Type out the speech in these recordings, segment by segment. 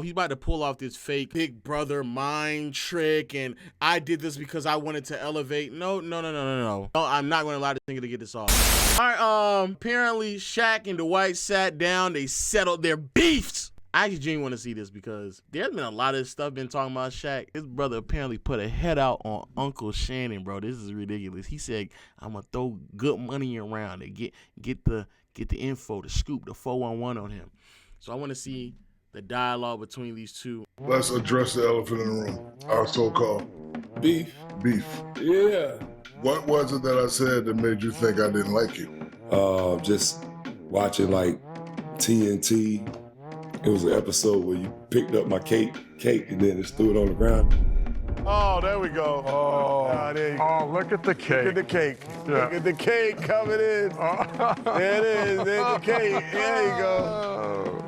He's about to pull off this fake big brother mind trick, and I did this because I wanted to elevate. No. I'm not going to allow this nigga to get this off. All right, apparently Shaq and Dwight sat down. They settled their beefs. I actually genuinely want to see this because there's been a lot of stuff been talking about Shaq. His brother apparently put a head out on Uncle Shannon, bro. This is ridiculous. He said, I'm going to throw good money around and get the info, the scoop, the 411 on him. So I want to see the dialogue between these two. Let's address the elephant in the room, our so-called beef. Yeah. What was it that I said that made you think I didn't like you? Just watching like TNT. It was an episode where you picked up my cake, and then just threw it on the ground. Oh, there we go. Oh, there you go. Oh, look at the cake. Look at the cake. Yeah. Look at the cake coming in. There it is. There's the cake. There you go.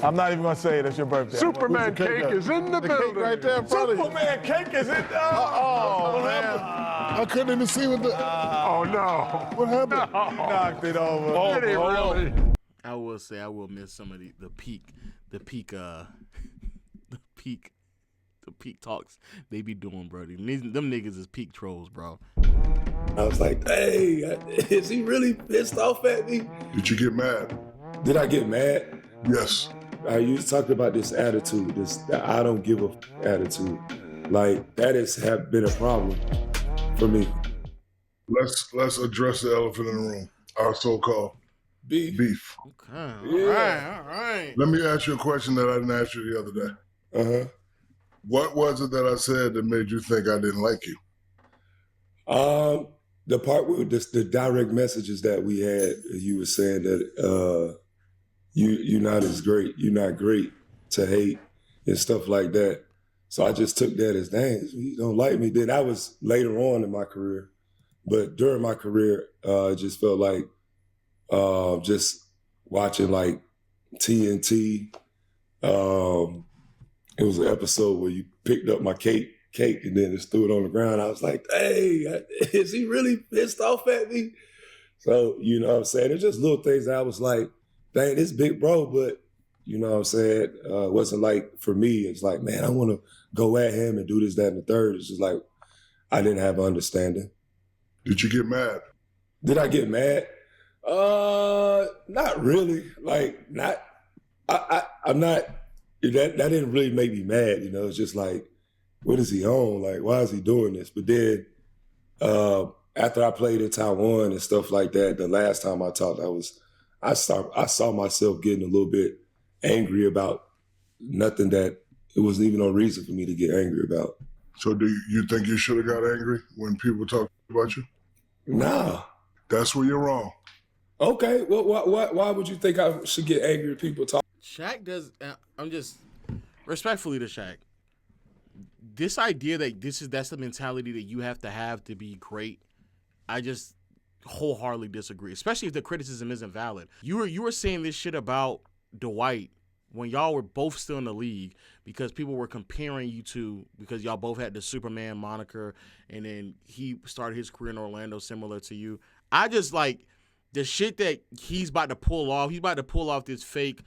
I'm not even going to say it. It's your birthday. Superman cake is in the building. Cake right there in front of you. Superman cake is in. Oh, what happened? I couldn't even see what the... Oh, no. What happened? No. You knocked it over. Did he really? I will say I will miss some of the peak talks they be doing, bro. Them niggas is peak trolls, bro. I was like, hey, is he really pissed off at me? Did you get mad? Did I get mad? Yes. You talked about this attitude, this I don't give a attitude. Like, that has been a problem for me. Let's address the elephant in the room, our so-called beef. Okay, Yeah. all right. Let me ask you a question that I didn't ask you the other day. Uh-huh. What was it that I said that made you think I didn't like you? The part with the direct messages that we had, you were saying that you're not as great, you're not great to hate and stuff like that. So I just took that as, dang, you don't like me. Then I was later on in my career, but during my career, it just felt like just watching like TNT. It was an episode where you picked up my cake, and then just threw it on the ground. I was like, hey, is he really pissed off at me? So, you know what I'm saying? It's just little things that I was like, dang, this big bro, but you know what I'm saying? It wasn't like, for me, it's like, man, I want to go at him and do this, that, and the third. It's just like, I didn't have an understanding. Did you get mad? Did I get mad? Not really. Like, I'm not, that didn't really make me mad, you know? It's just like, what is he on? Like, why is he doing this? But then, after I played in Taiwan and stuff like that, the last time I talked, I saw myself getting a little bit angry about nothing that it wasn't even no reason for me to get angry about. So do you think you should have got angry when people talk about you? Nah. That's where you're wrong. Okay, well, why would you think I should get angry if people talk? Shaq does. I'm just respectfully to Shaq. This idea that that's the mentality that you have to be great. I just wholeheartedly disagree, especially if the criticism isn't valid. You were saying this shit about Dwight when y'all were both still in the league because people were comparing you to, because y'all both had the Superman moniker, and then he started his career in Orlando similar to you. I just like the shit that he's about to pull off. He's about to pull off this fake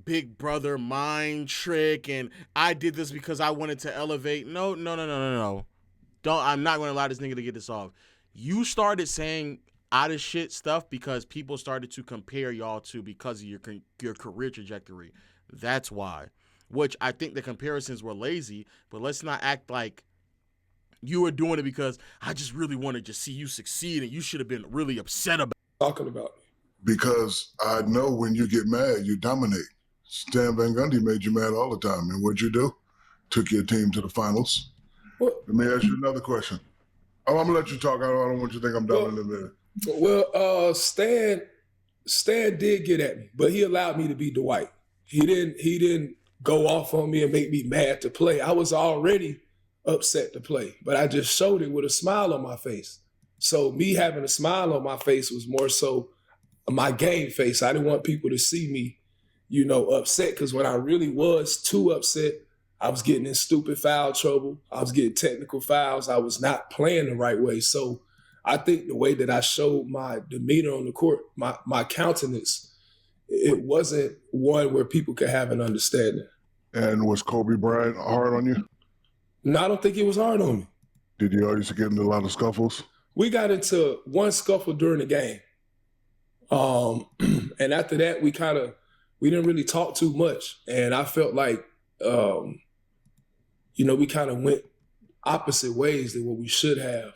big brother mind trick, and I did this because I wanted to elevate. No. I'm not going to allow this nigga to get this off. You started saying out of shit stuff because people started to compare y'all to because of your career trajectory. That's why. Which I think the comparisons were lazy, but let's not act like you were doing it because I just really wanted to see you succeed and you should have been really upset about Talking about me. Because I know when you get mad, you dominate. Stan Van Gundy made you mad all the time. And what'd you do? Took your team to the finals. What? Let me ask you another question. Oh, I'm going to let you talk. I don't want you to think I'm done in a minute. Well, Stan did get at me, but he allowed me to be Dwight. He didn't go off on me and make me mad to play. I was already upset to play, but I just showed it with a smile on my face. So me having a smile on my face was more so my game face. I didn't want people to see me, upset, because when I really was too upset, I was getting in stupid foul trouble. I was getting technical fouls. I was not playing the right way. So I think the way that I showed my demeanor on the court, my countenance, it wasn't one where people could have an understanding. And was Kobe Bryant hard on you? No, I don't think it was hard on me. Did you always get into a lot of scuffles? We got into one scuffle during the game. And after that, we didn't really talk too much. And I felt like, we kind of went opposite ways than what we should have.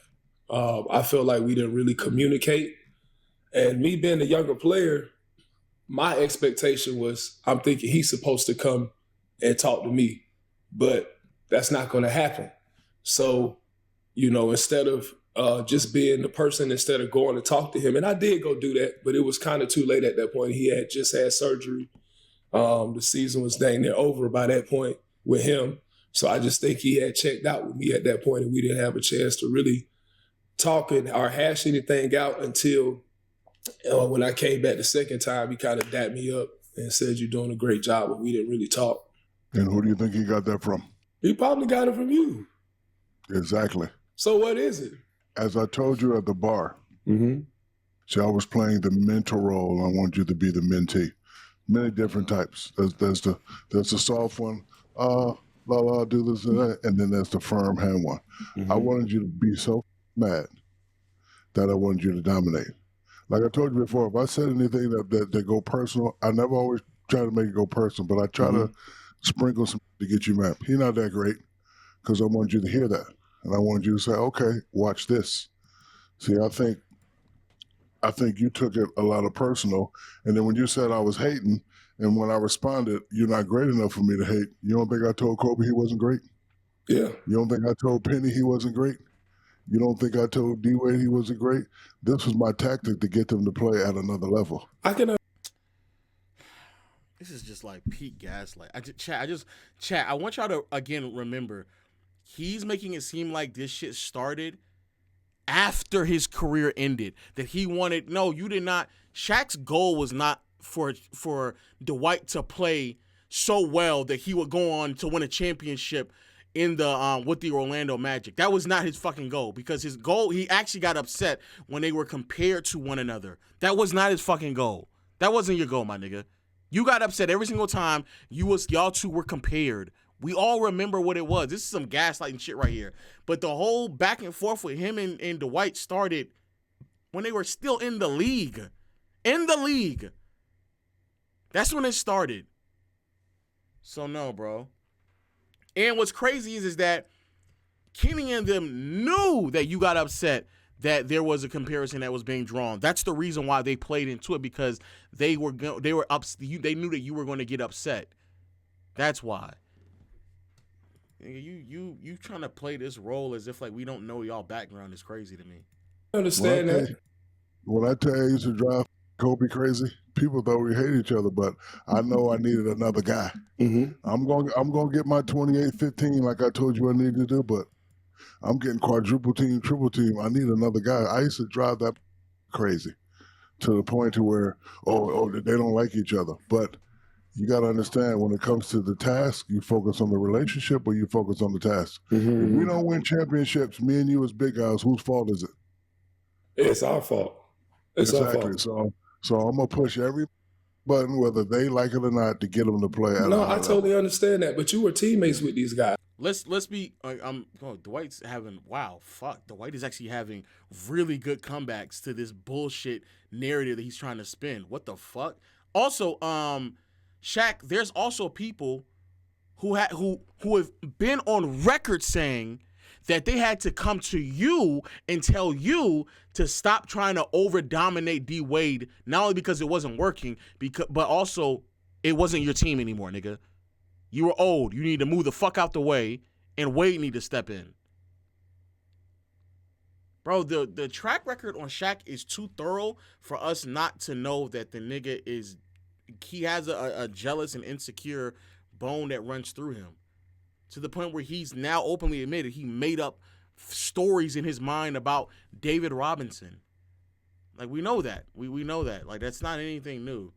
I felt like we didn't really communicate. And me being a younger player, my expectation was, I'm thinking he's supposed to come and talk to me, but that's not going to happen. So, instead of just being the person, instead of going to talk to him, and I did go do that, but it was kind of too late at that point. He had just had surgery. The season was dang near over by that point with him. So I just think he had checked out with me at that point, and we didn't have a chance to really talk or hash anything out until when I came back the second time. He kind of dapped me up and said, "You're doing a great job," but we didn't really talk. And who do you think he got that from? He probably got it from you. Exactly. So what is it? As I told you at the bar, see, I was playing the mentor role. I want you to be the mentee. Many different types. There's the soft one, do this and that, and then there's the firm hand one. I wanted you to be so mad that I wanted you to dominate. Like I told you before, if I said anything that go personal, I never always try to make it go personal, but I try to sprinkle some to get you mad. He's not that great, because I want you to hear that. And I wanted you to say, okay, watch this. See, I think you took it a lot of personal. And then when you said I was hating, and when I responded, you're not great enough for me to hate, you don't think I told Kobe he wasn't great? Yeah. You don't think I told Penny he wasn't great? You don't think I told D-Wade he wasn't great? This was my tactic to get them to play at another level. This is just like peak gaslight. Chat, I want y'all to, again, remember, he's making it seem like this shit started after his career ended. That he wanted, no, you did not. Shaq's goal was not for Dwight to play so well that he would go on to win a championship in the with the Orlando Magic. That was not his fucking goal, because his goal, he actually got upset when they were compared to one another. That was not his fucking goal. That wasn't your goal, my nigga. You got upset every single time y'all two were compared. We all remember what it was. This is some gaslighting shit right here. But the whole back and forth with him and Dwight started when they were still in the league. In the league. That's when it started. So no, bro. And what's crazy is that Kenny and them knew that you got upset that there was a comparison that was being drawn. That's the reason why they played into it, because they knew that you were going to get upset. That's why. You trying to play this role as if like we don't know y'all background is crazy to me. I understand that. When I tell you I used to drive Kobe crazy, people thought we hate each other, but I know I needed another guy. I'm gonna get my 28-15 like I told you I needed to do, but I'm getting quadruple team, triple team. I need another guy. I used to drive that crazy to the point to where they don't like each other. But you got to understand, when it comes to the task, you focus on the relationship or you focus on the task. If we don't win championships, me and you as big guys, whose fault is it? It's our fault. It's exactly. our fault. So I'm gonna push every button, whether they like it or not, to get them to play. No, I totally understand that. But you were teammates with these guys. Let's be. Dwight's having Dwight is actually having really good comebacks to this bullshit narrative that he's trying to spin. What the fuck? Also, Shaq, there's also people who have been on record saying that they had to come to you and tell you to stop trying to over-dominate D-Wade, not only because it wasn't working, but also it wasn't your team anymore, nigga. You were old. You need to move the fuck out the way, and Wade need to step in. Bro, the track record on Shaq is too thorough for us not to know that the nigga he has a jealous and insecure bone that runs through him, to the point where he's now openly admitted he made up stories in his mind about David Robinson. Like, we know that. We know that. Like, that's not anything new.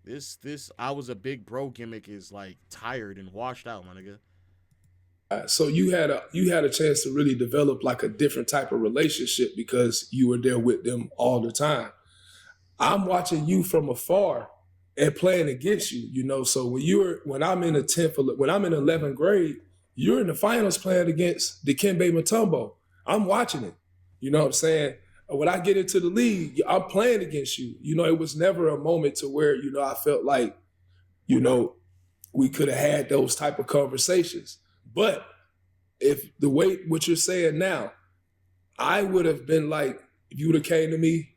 This I was a big bro gimmick is like tired and washed out, my nigga. So you had a chance to really develop like a different type of relationship because you were there with them all the time. I'm watching you from afar, and playing against you, you know. So when I'm in the 10th, when I'm in 11th grade, you're in the finals playing against Dikembe Mutombo. I'm watching it. You know what I'm saying? When I get into the league, I'm playing against you. You know, it was never a moment to where, you know, I felt like, you know, we could have had those type of conversations. But if the way what you're saying now, I would have been like, if you would have came to me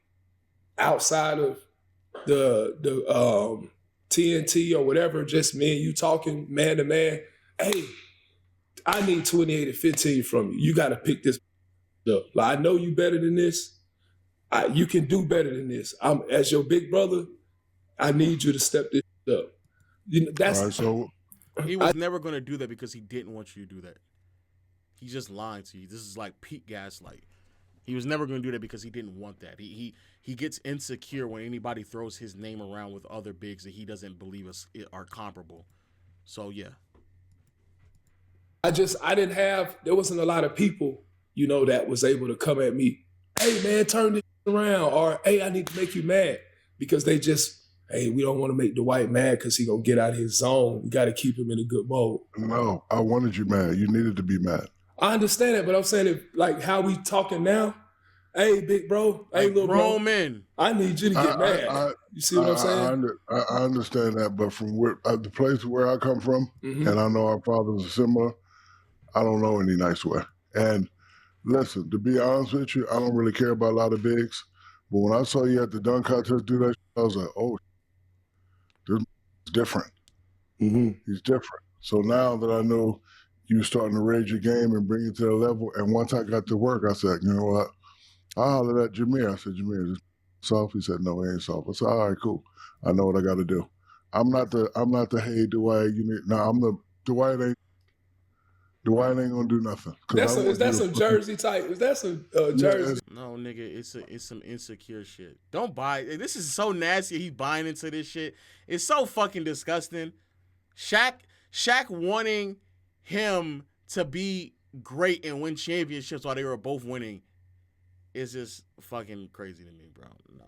outside of the TNT or whatever, just me and you talking man to man, hey, I need 28 and 15 from you. You got to pick this up. Like, I know you better than this. You can do better than this. I'm as your big brother. I need you to step this up. You know, that's All right, so he was never going to do that because he didn't want you to do that. He's just lying to you. This is like peak gaslight. He was never going to do that because he didn't want that. He gets insecure when anybody throws his name around with other bigs that he doesn't believe are comparable. So yeah. There wasn't a lot of people, you know, that was able to come at me, hey man, turn this around, or hey, I need to make you mad, because they just, hey, we don't want to make Dwight mad because he gonna get out of his zone. We got to keep him in a good mode. no, I wanted you mad. You needed to be mad. I understand it, but I'm saying, if, like how we talking now, hey big bro, hey Like little bro, men. I need you to get mad. You see what I'm saying? I understand that, but from the place where I come from, and I know our fathers are similar, I don't know any nice way. And listen, to be honest with you, I don't really care about a lot of bigs. But when I saw you at the dunk contest do that, I was like, oh, this is different. He's different. So now that I know you starting to raise your game and bring it to the level, and once I got to work, I said, you know what? I hollered at Jameer. I said, Jameer, is this soft? He said, no, it ain't soft. I said, all right, cool. I know what I got to do. I'm not the hey Dwight. I'm the Dwight ain't gonna do nothing. Is that some Jersey type? Is that some Jersey? No, nigga, it's some insecure shit. Don't buy it. This is so nasty. He buying into this shit. It's so fucking disgusting. Shaq wanting him to be great and win championships while they were both winning is just fucking crazy to me, bro. No.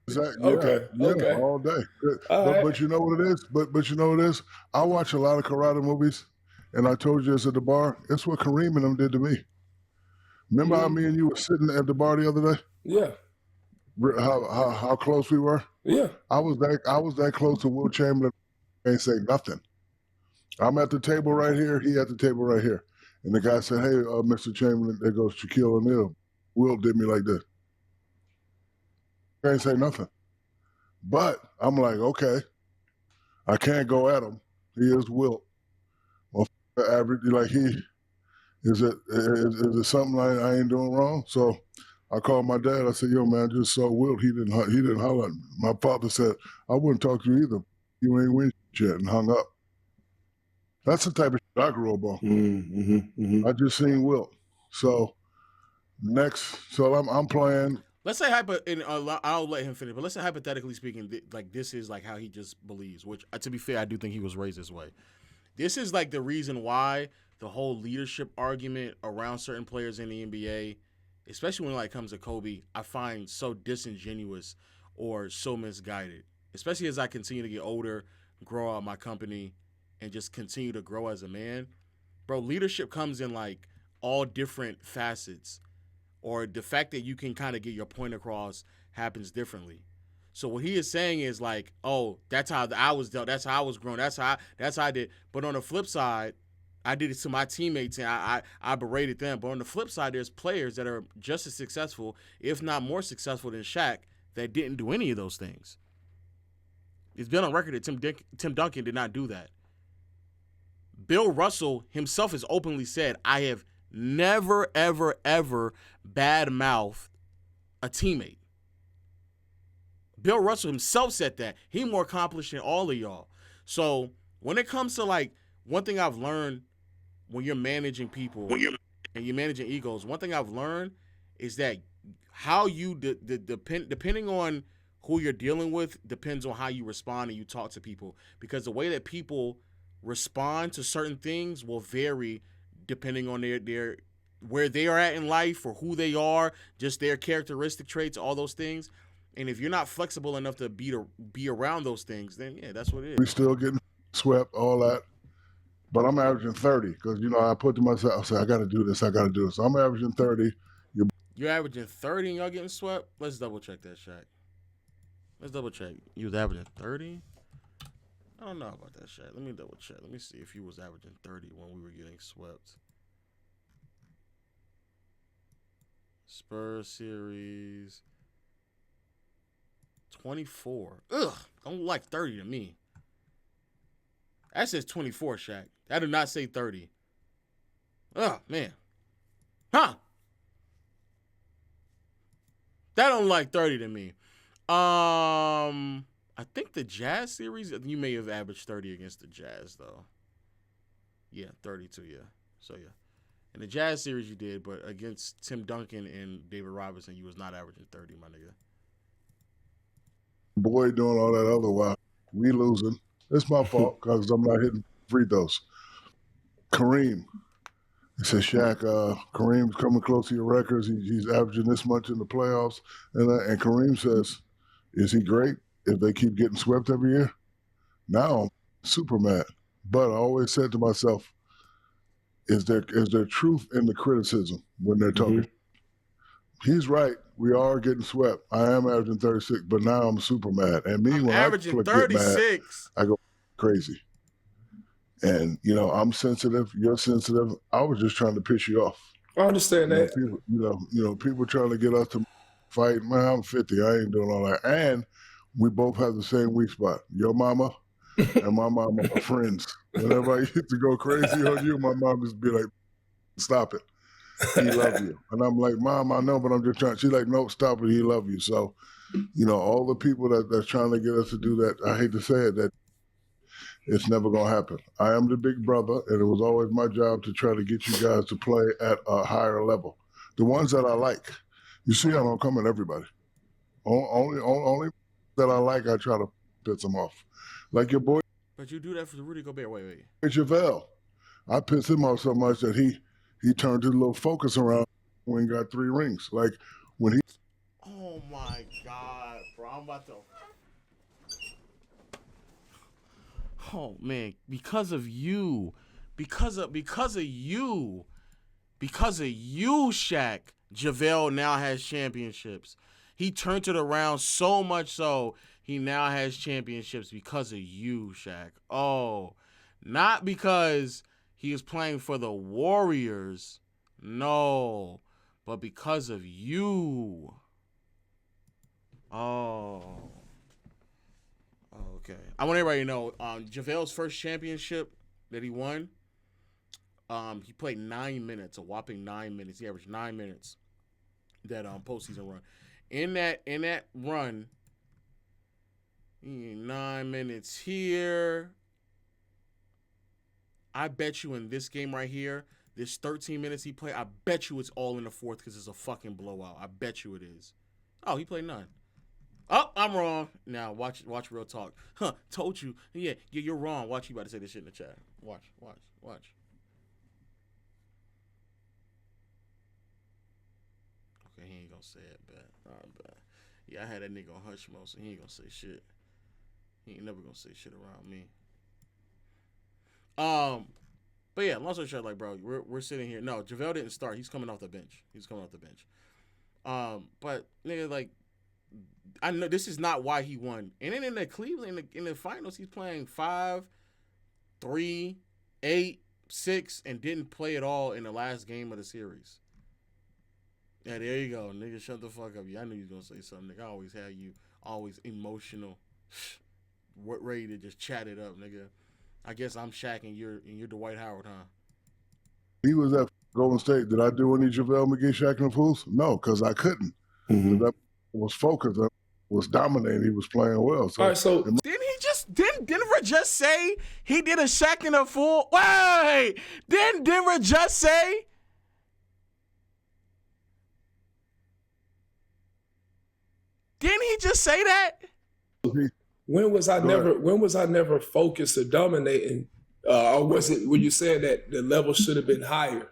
Exactly. Okay. All day. But you know what it is? But you know what it is? I watch a lot of karate movies, and I told you this at the bar. It's what Kareem and them did to me. Remember how me and you were sitting at the bar the other day? Yeah. How close we were? Yeah. I was that close to Will Chamberlain. Ain't say nothing. I'm at the table right here. He at the table right here. And the guy said, hey, Mr. Chamberlain, there goes Shaquille O'Neal. Will did me like this. I ain't say nothing. But I'm like, okay, I can't go at him. He is Wilt. Well, average, like is it something I ain't doing wrong? So I called my dad. I said, yo, man, I just saw Wilt. He didn't holler at me. My father said, I wouldn't talk to you either. You ain't win yet, and hung up. That's the type of shit I grew up on. I just seen Wilt. So I'm playing. Let's say I'll let him finish, but let's say hypothetically speaking, like this is like how he just believes, which to be fair, I do think he was raised this way. This is like the reason why the whole leadership argument around certain players in the NBA, especially when it like comes to Kobe, I find so disingenuous or so misguided, especially as I continue to get older, grow out my company, and just continue to grow as a man. Bro, leadership comes in like all different facets, or the fact that you can kind of get your point across happens differently. So what he is saying is like, oh, that's how I was dealt. That's how I was grown. That's how I did. But on the flip side, I did it to my teammates and I berated them. But on the flip side, there's players that are just as successful, if not more successful than Shaq, that didn't do any of those things. It's been on record that Tim Duncan did not do that. Bill Russell himself has openly said, I have never, ever, ever bad-mouthed a teammate. Bill Russell himself said that. He more accomplished than all of y'all. So when it comes to like, one thing I've learned when you're managing people and you're managing egos, one thing I've learned is that how you depending on who you're dealing with depends on how you respond and you talk to people, because the way that people respond to certain things will vary depending on their where they are at in life or who they are, just their characteristic traits, all those things. And if you're not flexible enough to be around those things, then yeah, that's what it We is. still getting swept, all that. But I'm averaging 30 because, I put to myself, I said, I got to do this. So I'm averaging 30. You're averaging 30 and y'all getting swept? Let's double check that, Shaq. Let's double check. You was averaging 30? I don't know about that, Shaq. Let me double check. Let me see if you was averaging 30 when we were getting swept. Spurs series 24. Ugh, don't like 30 to me. That says 24, Shaq. That did not say 30. Oh, man. Huh. That don't like 30 to me. I think the Jazz series, you may have averaged 30 against the Jazz, though. Yeah, 32, yeah. So, yeah. In the Jazz series, you did, but against Tim Duncan and David Robinson, you was not averaging 30, my nigga. Boy doing all that other while we losing. It's my fault because I'm not hitting free throws. Kareem. He said, Shaq, Kareem's coming close to your records. He's averaging this much in the playoffs. And Kareem says, is he great if they keep getting swept every year? Now I'm super mad. But I always said to myself, is there truth in the criticism when they're talking? He's right. We are getting swept. I am averaging 36, but now I'm super mad. And me, when averaging I get 36. mad, I go crazy. And, I'm sensitive. You're sensitive. I was just trying to piss you off. I understand that. People trying to get us to fight. Man, I'm 50. I ain't doing all that. And we both have the same weak spot. Your mama and my mama are friends. Whenever I used to go crazy on you, my mom just be like, stop it. He love you. And I'm like, Mom, I know, but I'm just trying. She's like, nope, stop it. He love you. So, all the people that's trying to get us to do that, I hate to say it, that it's never going to happen. I am the big brother, and it was always my job to try to get you guys to play at a higher level. The ones that I like. You see, I don't come at everybody. Only that I like, I try to piss them off. Like your boy. But you do that for Rudy Gobert. Wait. Javale. I pissed him off so much that he turned his little focus around when he got 3 rings. Like when he. Oh my God, bro! I'm about to. Oh man, because of you, Shaq, JaVale now has championships. He turned it around so much so he now has championships because of you, Shaq. Oh, not because he was playing for the Warriors, no, but because of you. Oh. Okay. I want everybody to know, JaVale's first championship that he won, he played 9 minutes, a whopping 9 minutes. He averaged 9 minutes that postseason run. In that run, 9 minutes here. I bet you in this game right here, this 13 minutes he played, I bet you it's all in the fourth because it's a fucking blowout. I bet you it is. Oh, he played 9. Oh, I'm wrong. Now, watch real talk. Huh, told you. Yeah, you're wrong. Watch, you about to say this shit in the chat. Watch. Okay, he ain't gonna say it, bet. All right, bet. Yeah, I had that nigga on hush mode, so he ain't gonna say shit. He ain't never gonna say shit around me. But yeah, long story short, like, bro, we're sitting here. No, JaVale didn't start. He's coming off the bench. But nigga, like, I know this is not why he won. And then in the Cleveland, in the finals, he's playing 5, 3, 8, 6, and didn't play at all in the last game of the series. Yeah, there you go, nigga. Shut the fuck up. Yeah, I knew you was gonna say something, nigga. I always had you always emotional, ready to just chat it up, nigga. I guess I'm Shaq and you're Dwight Howard, huh? He was at Golden State. Did I do any JaVale McGee, Shaq and the Fools? No, because I couldn't. Mm-hmm. That was focused. Was dominating. He was playing well. So, all right, so didn't Denver just say he did a Shaq and a Fool? Wait, didn't Denver just say? Didn't he just say that? When was I never focused or dominating? Or was it when you said that the level should have been higher?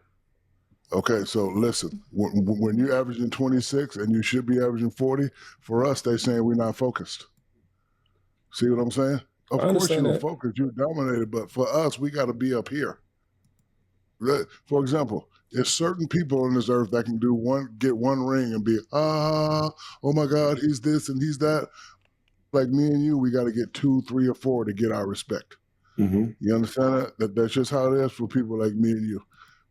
Okay, so listen, when you're averaging 26 and you should be averaging 40, for us, they're saying we're not focused. See what I'm saying? Of I course understand you're that. focused, you're dominated, but for us, we got to be up here. For example, there's certain people on this earth that can get one ring and be, oh my God, he's this and he's that. Like me and you, we got to get 2, 3, or 4 to get our respect. Mm-hmm. You understand that? That's just how it is for people like me and you.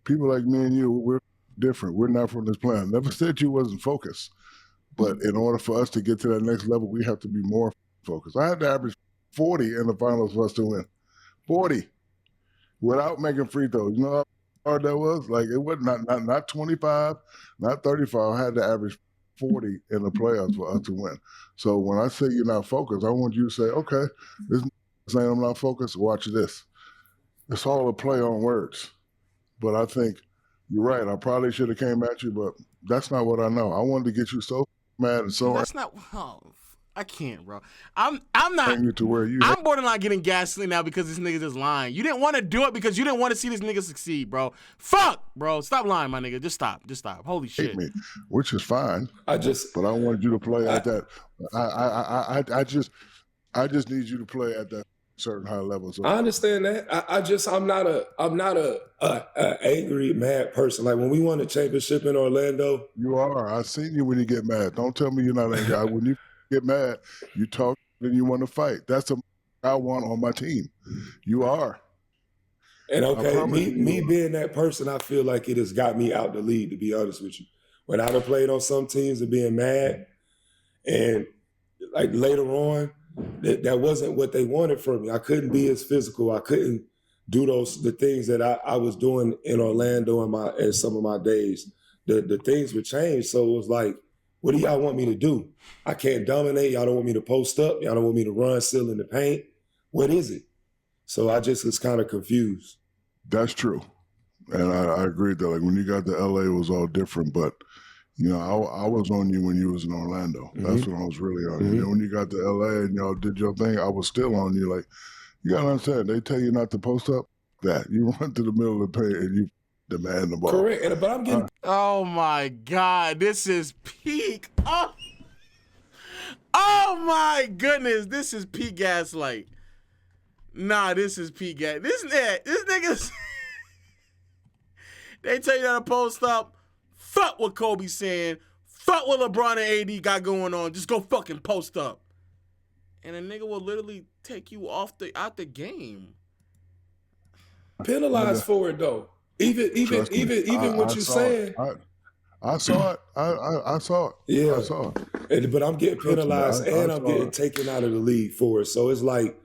People like me and you, we're different. We're not from this planet. Never said you wasn't focused, but in order for us to get to that next level, we have to be more focused. I had to average 40 in the finals for us to win. 40 without making free throws. You know how hard that was? Like it was not 25, not 35. I had to average 40 in the playoffs for us to win. So when I say you're not focused, I want you to say, okay, this is saying I'm not focused. Watch this. It's all a play on words. But I think you're right. I probably should have came at you, but that's not what I know. I wanted to get you so mad and so That's not. Oh, I can't, bro. I'm not. angry to where you. I'm borderline getting gaslit now because this nigga's just lying. You didn't want to do it because you didn't want to see this nigga succeed, bro. Fuck, bro. Stop lying, my nigga. Just stop. Just stop. Holy shit. Me, which is fine. But I wanted you to play at that. I just need you to play at that certain high level. So I understand that. I'm not a angry, mad person. Like when we won the championship in Orlando. You are. I seen you when you get mad. Don't tell me you're not angry. When you get mad, you talk and you want to fight. That's I want on my team. You are. And okay, me being that person, I feel like it has got me out the league, to be honest with you. When I've played on some teams and being mad, and like later on, that wasn't what they wanted from me. I couldn't be as physical. I couldn't do the things that I was doing in Orlando in some of my days. The things would change. So it was like, what do y'all want me to do? I can't dominate. Y'all don't want me to post up. Y'all don't want me to run still in the paint. What is it? So I just was kind of confused. That's true. And I agree that like when you got to LA, it was all different. But you know, I was on you when you was in Orlando. That's when I was really on you. And then when you got to LA and y'all did your thing, I was still on you. Like, you gotta understand, they tell you not to post up, that you run to the middle of the paint and you demand the ball. Correct. But I'm getting. Oh my God, this is peak. Oh my goodness, this is peak gaslight. Nah, this is peak gas. This nigga's. They tell you not to post up. Fuck what Kobe's saying. Fuck what LeBron and AD got going on. Just go fucking post up. And a nigga will literally take you out the game. Penalized for it though. Even what you're saying. I saw it. I saw it. Yeah. I saw it. But I'm getting penalized and I'm getting taken out of the league for it. So it's like,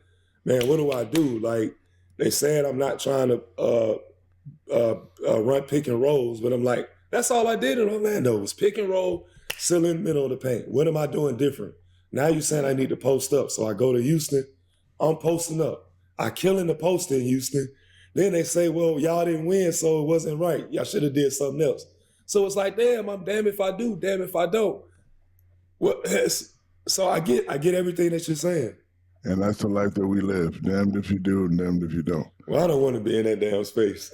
man, what do I do? Like they said I'm not trying to run pick and rolls, but I'm like, that's all I did in Orlando was pick and roll, still in the middle of the paint. What am I doing different? Now you're saying I need to post up. So I go to Houston, I'm posting up. I kill in the post in Houston. Then they say, well, y'all didn't win, so it wasn't right. Y'all should have did something else. So it's like, damn, I'm damn if I do, damn if I don't. Well, so I get everything that you're saying. And that's the life that we live. Damned if you do and damned if you don't. Well, I don't want to be in that damn space.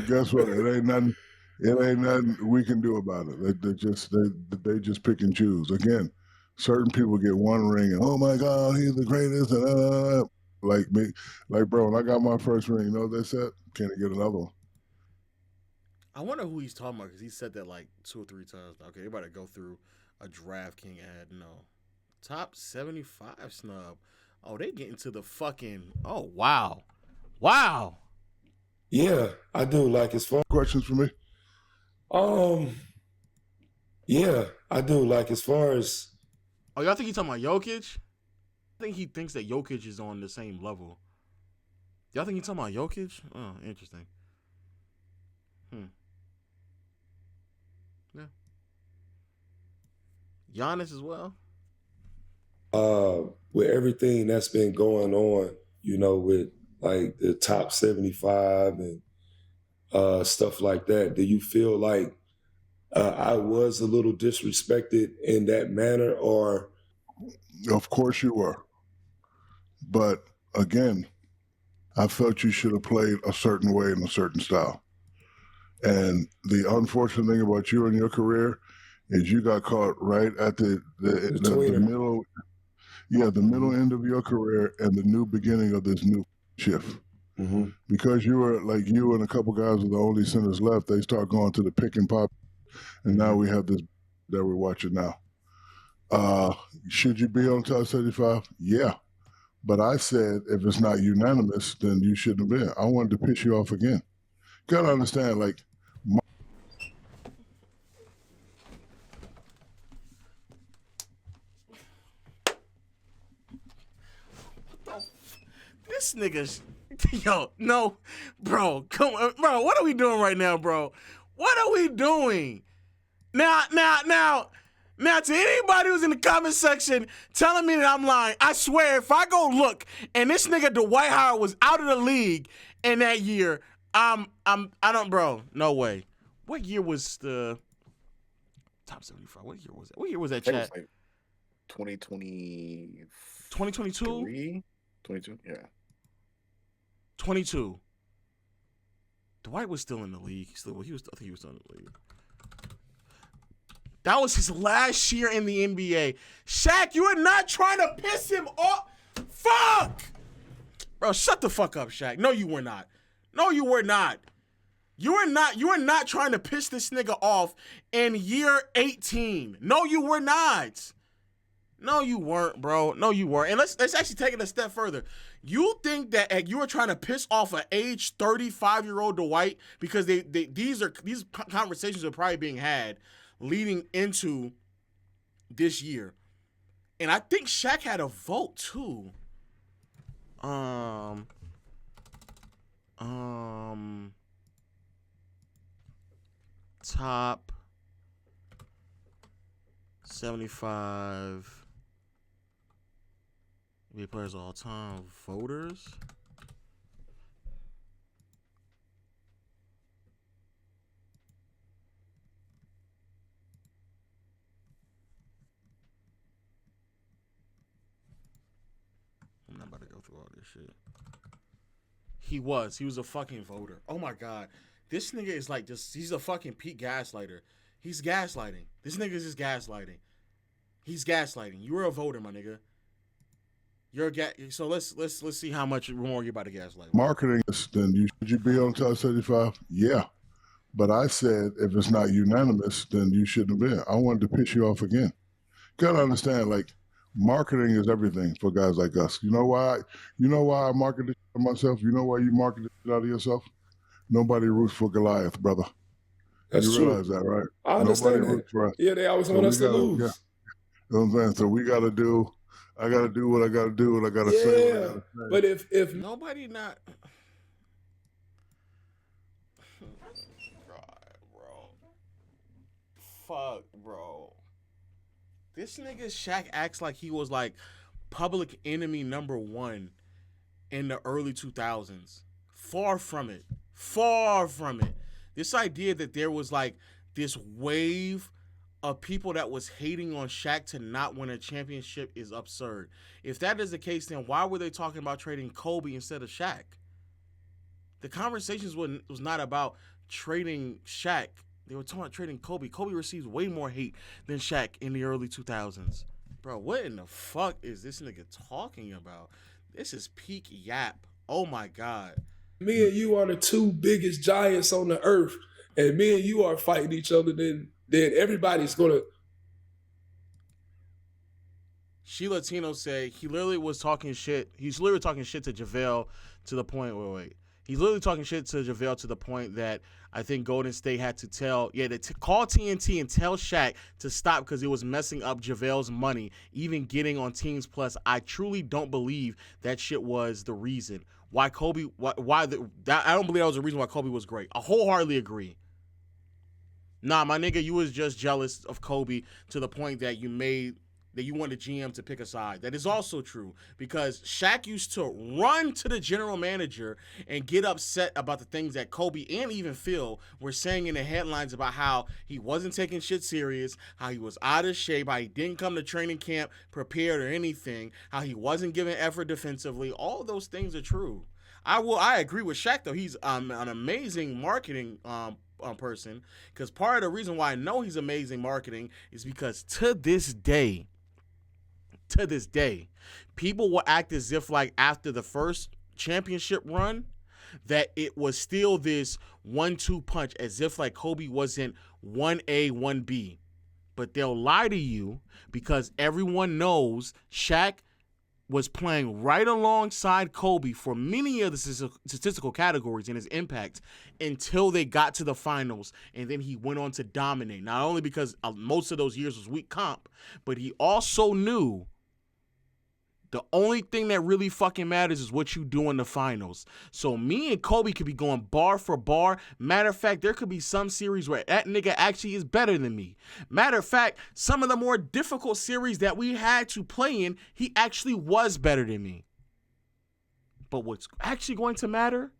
Guess what? It ain't nothing we can do about it. They just pick and choose. Again, certain people get one ring and, oh my God, he's the greatest. Like me, like bro, when I got my first ring, you know what they said? Can I get another one? I wonder who he's talking about because he said that like 2 or 3 times. Okay, everybody go through a DraftKings ad. No. Top 75 snub. Oh, they get into the fucking. Oh, wow. Wow. Yeah, I do. Like as far questions for me. Yeah, I do. Like as far as. Oh, y'all think he's talking about Jokic? I think he thinks that Jokic is on the same level. Y'all think he's talking about Jokic? Oh, interesting. Yeah. Giannis as well. With everything that's been going on, you know, with like the top 75 and stuff like that, do you feel like I was a little disrespected in that manner, or? Of course you were. But again, I felt you should have played a certain way in a certain style. And the unfortunate thing about you and your career is you got caught right at the middle, the middle end of your career and the new beginning of this new shift. Mm-hmm. Because you were like you and a couple guys were the only centers left, they start going to the pick and pop, and now we have this that we're watching now. Should you be on top 75? Yeah. But I said if it's not unanimous, then you shouldn't have been. I wanted to piss you off again. You gotta understand, like, This nigga's, yo, no, bro, come on, bro, what are we doing right now, bro? What are we doing? Now, to anybody who's in the comment section telling me that I'm lying, I swear, if I go look and this nigga Dwight Howard was out of the league in that year, I don't, bro, no way. What year was the top 75? What year was that? What year was that, chat? It was like 2020. 2022? 22, yeah. 22. Dwight was still in the league. I think he was still in the league. That was his last year in the NBA. Shaq, you are not trying to piss him off. Fuck! Bro, shut the fuck up, Shaq. No, you were not. No, you were not. You are not trying to piss this nigga off in year 18. No, you were not. No, you weren't, bro. No, you weren't. And let's actually take it a step further. You think that you were trying to piss off an age 35-year-old Dwight because these conversations are probably being had leading into this year. And I think Shaq had a vote too. Top 75 NBA players of all time voters. I'm not about to go through all this shit. He was a fucking voter. Oh my God. This nigga is like just, he's a fucking peak gaslighter. He's gaslighting. This nigga is just gaslighting. He's gaslighting. You were a voter, my nigga. You're so let's see how much more you're about to gaslight. Marketing is, then should you be on top 75? Yeah. But I said if it's not unanimous, then you shouldn't have been. I wanted to piss you off again. You gotta understand, like, marketing is everything for guys like us. You know why I marketed myself? You know why you marketed it out of yourself? Nobody roots for Goliath, brother. That's you true. Realize that, right? I understand Nobody that. roots for us. Yeah, they always want us to lose. Yeah. You know what I'm saying? So I gotta do what I gotta do, and I gotta say what I gotta say. But if nobody not, bro, fuck, bro. This nigga Shaq acts like he was like public enemy number one in the early 2000s. Far from it. Far from it. This idea that there was like this wave of people that was hating on Shaq to not win a championship is absurd. If that is the case, then why were they talking about trading Kobe instead of Shaq? The conversations was not about trading Shaq. They were talking about trading Kobe. Kobe receives way more hate than Shaq in the early 2000s. Bro, what in the fuck is this nigga talking about? This is peak yap. Oh my God. Me and you are the two biggest giants on the earth, and me and you are fighting each other, then everybody's gonna. She Latino said he literally was talking shit. He's literally talking shit to Javale to the point. Wait. He's literally talking shit to Javale to the point that I think Golden State had to call TNT and tell Shaq to stop because it was messing up Javale's money, even getting on Teams Plus. I truly don't believe that shit was the reason why Kobe. I don't believe that was the reason why Kobe was great. I wholeheartedly agree. Nah, my nigga, you was just jealous of Kobe to the point that you wanted GM to pick a side. That is also true because Shaq used to run to the general manager and get upset about the things that Kobe and even Phil were saying in the headlines about how he wasn't taking shit serious, how he was out of shape, how he didn't come to training camp prepared or anything, how he wasn't giving effort defensively. All of those things are true. I agree with Shaq though. He's an amazing marketing person, because part of the reason why I know he's amazing marketing is because to this day, people will act as if like after the first championship run that it was still this 1-2 punch, as if like Kobe wasn't 1A, 1B. But they'll lie to you because everyone knows Shaq was playing right alongside Kobe for many of the statistical categories in his impact until they got to the finals, and then he went on to dominate. Not only because most of those years was weak comp, but he also knew the only thing that really fucking matters is what you do in the finals. So me and Kobe could be going bar for bar. Matter of fact, there could be some series where that nigga actually is better than me. Matter of fact, some of the more difficult series that we had to play in, he actually was better than me. But what's actually going to matter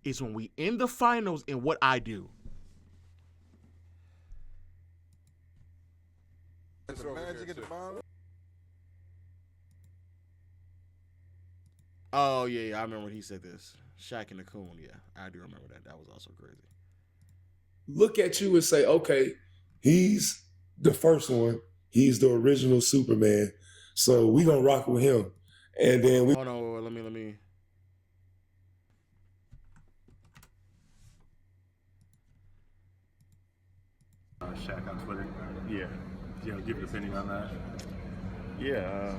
is when we end the finals and what I do. Oh, yeah, I remember when he said this. Shaq and the Coon, yeah. I do remember that. That was also crazy. Look at you and say, okay, he's the first one. He's the original Superman. So we gonna rock with him. And then we... Oh, no, let me. Shaq on Twitter. Yeah. Give an opinion on that. Yeah,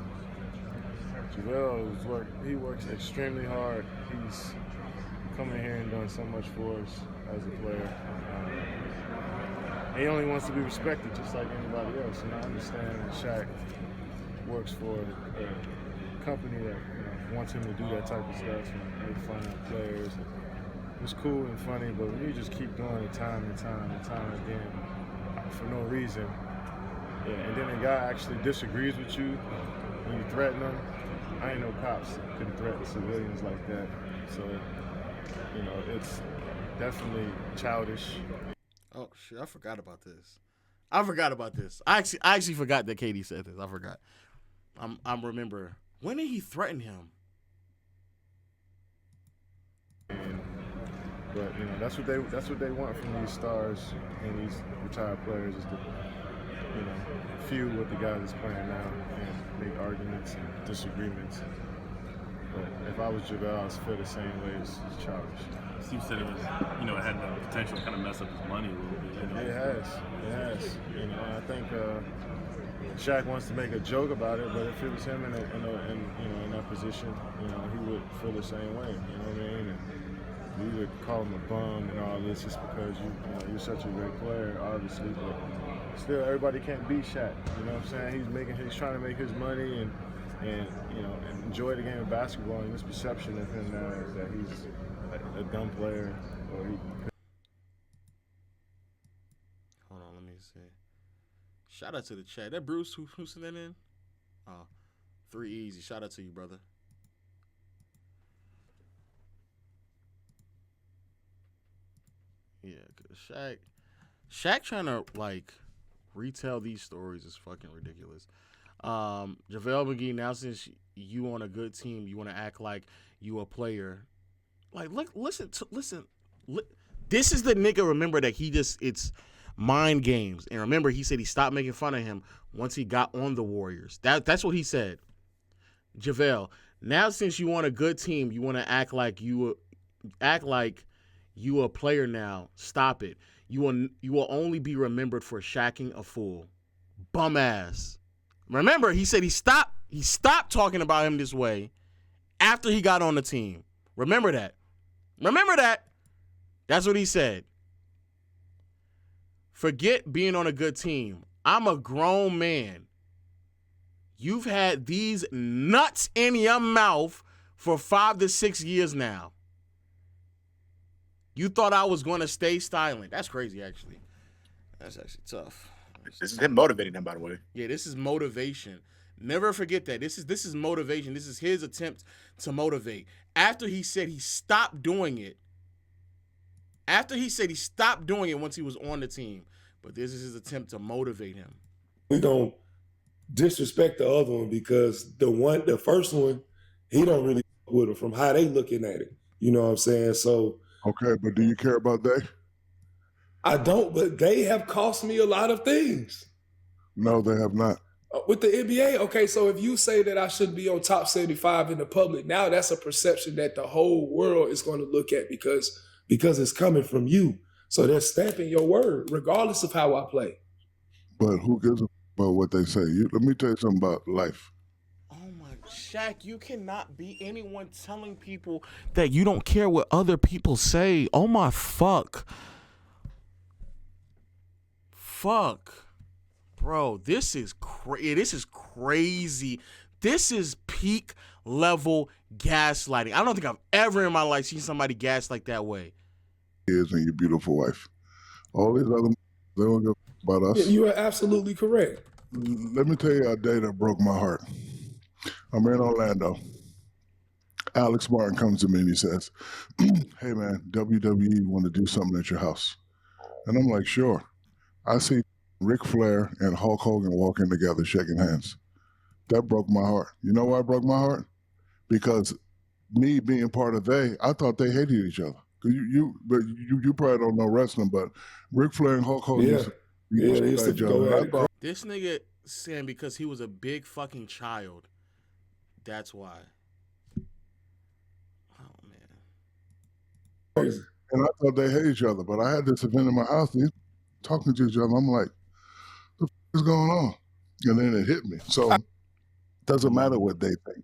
Javale he works extremely hard. He's coming here and done so much for us as a player. He only wants to be respected just like anybody else. And I understand that Shaq works for a company that wants him to do that type of stuff and make fun of players. It's cool and funny, but when you just keep doing it time and time again for no reason, and then a guy actually disagrees with you when you threaten him. I ain't no cops couldn't threaten civilians like that. So, it's definitely childish. Oh shit! I forgot about this. I actually forgot that Katie said this. I forgot. I'm remember. When did he threaten him? But that's what they want from these stars and these retired players is to feud with the guys that's playing now and make arguments and disagreements. But if I was Javale, I'd feel the same way. It's childish. Steve said it was, it had the potential to kind of mess up his money a little bit. It has. I think Shaq wants to make a joke about it, but if it was him in that position, he would feel the same way. You know what I mean? And we would call him a bum and all this just because you're such a great player, obviously, but still everybody can't beat Shaq. You know what I'm saying? He's trying to make his money and enjoy the game of basketball, and this perception of him now is that he's a dumb player. Hold on, let me see. Shout out to the chat. That Bruce who sent that in? Oh, 3 Easy. Shout out to you, brother. Yeah, cause Shaq trying to retell these stories is fucking ridiculous. JaVale McGee, now since you on a good team, you want to act like you a player. Listen. This is the nigga. Remember that it's mind games, and remember he said he stopped making fun of him once he got on the Warriors. That's what he said. JaVale, now since you on a good team, you want to act like you a player now. Stop it. You will only be remembered for shacking a fool. Bum ass. Remember, he said he stopped talking about him this way after he got on the team. Remember that. That's what he said. Forget being on a good team. I'm a grown man. You've had these nuts in your mouth for 5 to 6 years now. You thought I was going to stay silent. That's crazy, actually. That's actually tough. This is him motivating them, by the way. Yeah, this is motivation. Never forget that. This is motivation. This is his attempt to motivate. After he said he stopped doing it. Once he was on the team. But this is his attempt to motivate him. We don't disrespect the other one because the first one, he don't really with them from how they looking at it. You know what I'm saying? So Okay, but do you care about they? I don't, but they have cost me a lot of things. No, they have not. With the NBA, okay, so if you say that I should be on top 75 in the public, now that's a perception that the whole world is going to look at because it's coming from you. So they're stamping your word, regardless of how I play. But who gives a about what they say? Let me tell you something about life. Oh my, Shaq, you cannot be anyone telling people that you don't care what other people say. Oh my fuck. Bro, this is crazy. This is peak level gaslighting. I don't think I've ever in my life seen somebody gaslight that way. Is and your beautiful wife. All these other they don't give about us. Yeah, you are absolutely correct. Let me tell you a day that broke my heart. I'm in Orlando. Alex Martin comes to me and he says, "Hey man, WWE want to do something at your house." And I'm like, "Sure." I see Ric Flair and Hulk Hogan walking together, shaking hands. That broke my heart. You know why it broke my heart? Because me being part of I thought they hated each other. You probably don't know wrestling, but Ric Flair and Hulk Hogan used to each other. This nigga saying because he was a big fucking child. That's why. Oh man. And I thought they hated each other, but I had this event in my house and he's talking to each other. I'm like, what the f is going on? And then it hit me. So it doesn't matter what they think.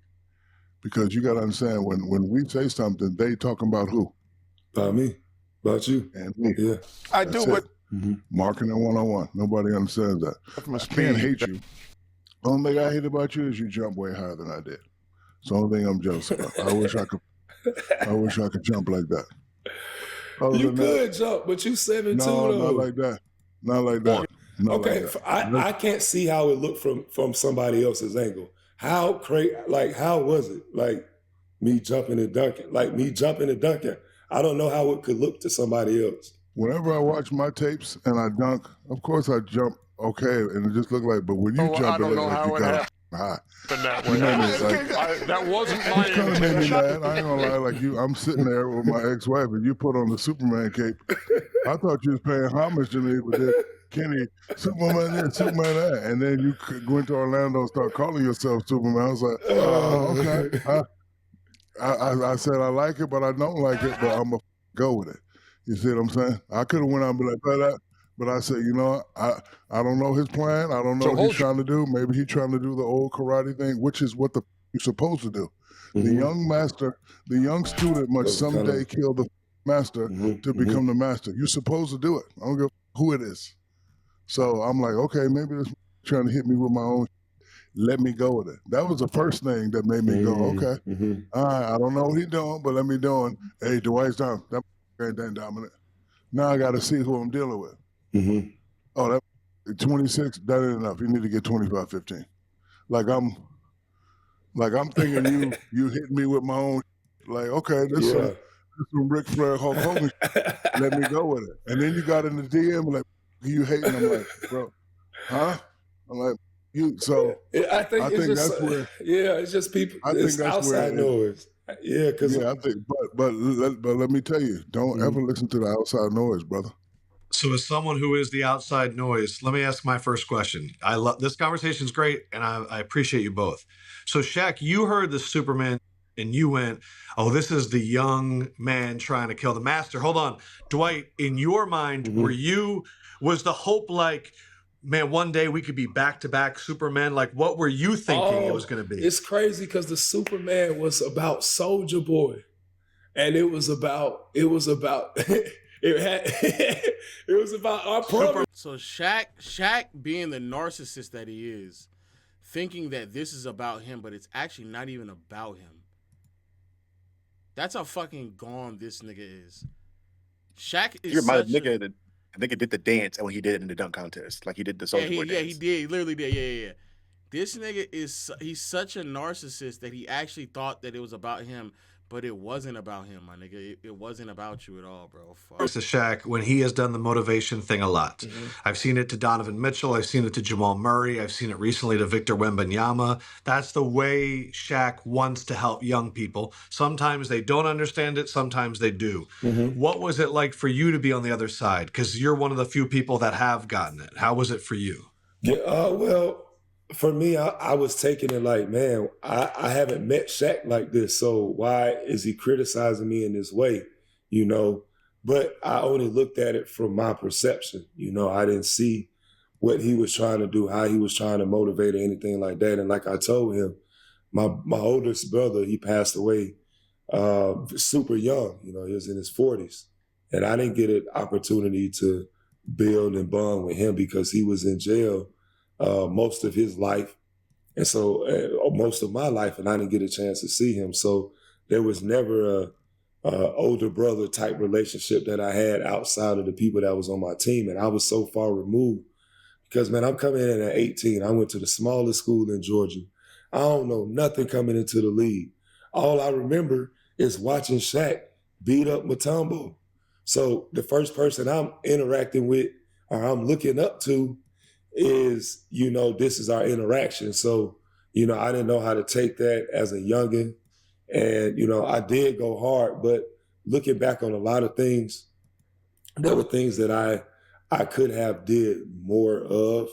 Because you got to understand, when we say something, they talking about who? About me. About you. And me. Yeah. I do, but Marketing 101. Nobody understands that. I can't hate you. The only thing I hate about you is you jump way higher than I did. It's the only thing I'm jealous about. I wish I could jump like that. You could jump, but you 7'2", no, though. not like that. Not like that. Not okay, like that. I can't see how it looked from somebody else's angle. How crazy? Like, how was it? Like me jumping and dunking. I don't know how it could look to somebody else. Whenever I watch my tapes and I dunk, of course I jump okay, and it just look like. But when you jump, it looks like you got high. that way. That wasn't my Kind of made me intention. mad. I ain't gonna lie. Like I'm sitting there with my ex-wife, and you put on the Superman cape. I thought you was paying homage to me, but then Kenny, Superman this, Superman that, and then you went to Orlando and start calling yourself Superman. I was like, oh, okay. I said I like it, but I don't like it, but I'm gonna go with it. You see what I'm saying? I could have went out and be like, but I said, you know, I don't know his plan. I don't know what he's trying to do. Maybe he's trying to do the old karate thing, which is what you're supposed to do. The young master, the young student must someday kill the master to become the master. You're supposed to do it. I don't give who it is. So I'm like, okay, maybe this trying to hit me with my own. Let me go with it. That was the first thing that made me go, okay. All right, I don't know what he's doing, but let me do it. Hey, Dwight's down. That ain't that dominant. Now I got to see who I'm dealing with. Oh, that 26, that ain't enough. You need to get 25-15. Like I'm thinking you hit me with my own. Like, okay, this is some Ric Flair, Hulk Hogan. Let me go with it. And then you got in the DM like, you hating? I'm like, bro, huh? I'm like, you. So I think it's just, that's where. Yeah, it's just people. I think it's that's outside noise. Yeah, because I think, but let me tell you, don't ever listen to the outside noise, brother. So as someone who is the outside noise, let me ask my first question. I love this conversation's great, and I appreciate you both. So Shaq, you heard the Superman and you went, oh, this is the young man trying to kill the master. Hold on. Dwight, in your mind, was the hope like, man, one day we could be back-to-back Superman? Like, what were you thinking it was going to be? It's crazy because the Superman was about Soulja Boy. And it was about it was about our problem. So Shaq being the narcissist that he is, thinking that this is about him, but it's actually not even about him. That's how fucking gone this nigga is. Shaq is The nigga did the dance when he did it in the dunk contest. Like he did the Soulja Boy dance. Yeah, he did. He literally did. Yeah. This nigga he's such a narcissist that he actually thought that it was about him, But it wasn't about him, my nigga. It wasn't about you at all, bro. Fuck. To Shaq when he has done the motivation thing a lot. I've seen it to Donovan Mitchell. I've seen it to Jamal Murray. I've seen it recently to Victor Wembanyama. That's the way Shaq wants to help young people. Sometimes they don't understand it. Sometimes they do. What was it like for you to be on the other side? Because you're one of the few people that have gotten it. How was it for you? Yeah, well, for me, I was taking it like, man, I haven't met Shaq like this, so why is he criticizing me in this way, you know? But I only looked at it from my perception, you know? I didn't see what he was trying to do, how he was trying to motivate or anything like that. And like I told him, my oldest brother, he passed away super young, you know, he was in his 40s. And I didn't get an opportunity to build and bond with him because he was in jail most of his life, and so most of my life, and I didn't get a chance to see him. So there was never a older brother type relationship that I had outside of the people that was on my team, and I was so far removed because, man, I'm coming in at 18. I went to the smallest school in Georgia. I don't know nothing coming into the league. All I remember is watching Shaq beat up Mutombo. So the first person I'm interacting with or I'm looking up to is, you know, this is our interaction. So, you know, I didn't know how to take that as a youngin'. And, you know, I did go hard, but looking back on a lot of things, there were things that I could have did more of,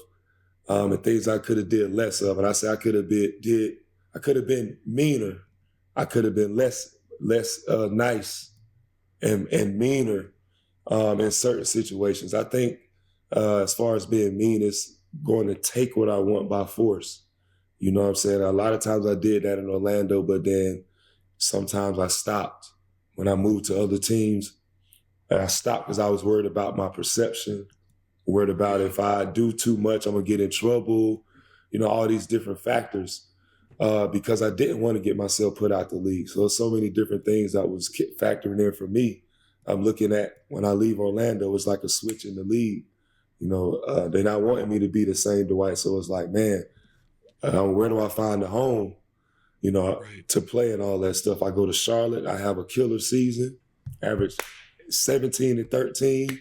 and things I could have did less of. And I say I could have been meaner. I could have been less nice and meaner in certain situations. I think as far as being mean, it's going to take what I want by force. You know what I'm saying? A lot of times I did that in Orlando, but then sometimes I stopped when I moved to other teams. And I stopped because I was worried about my perception, worried about if I do too much, I'm going to get in trouble, you know, all these different factors because I didn't want to get myself put out the league. So there's so many different things that was factoring in for me. I'm looking at when I leave Orlando, it's like a switch in the league. You know, they're not wanting me to be the same Dwight. So it's like, man, where do I find a home, you know, to play and all that stuff? I go to Charlotte. I have a killer season, average 17 and 13,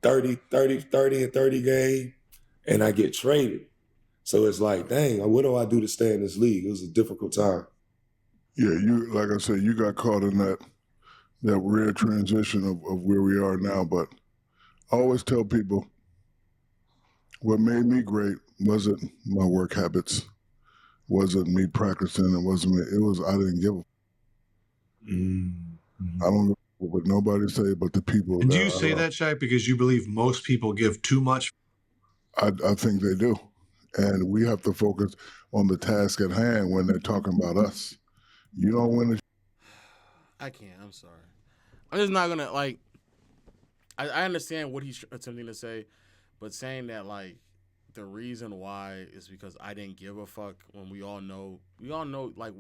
30 and 30 game, and I get traded. So it's like, dang, what do I do to stay in this league? It was a difficult time. Yeah, you like I said, you got caught in that rare transition of where we are now. But I always tell people, what made me great wasn't my work habits, wasn't me practicing, it was I didn't give a I don't know what nobody say, but the people. And do you say that, Shaq, because you believe most people give too much? I think they do. And we have to focus on the task at hand when they're talking about us. You don't win the I can't. I'm sorry. I'm just not gonna like. I understand what he's attempting to say, but saying that like the reason why is because I didn't give a fuck when we all know like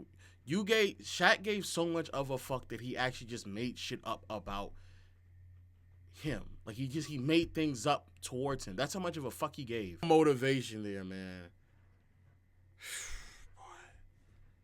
Shaq gave so much of a fuck that he actually just made shit up about him. Like he made things up towards him. That's how much of a fuck he gave. Motivation there, man.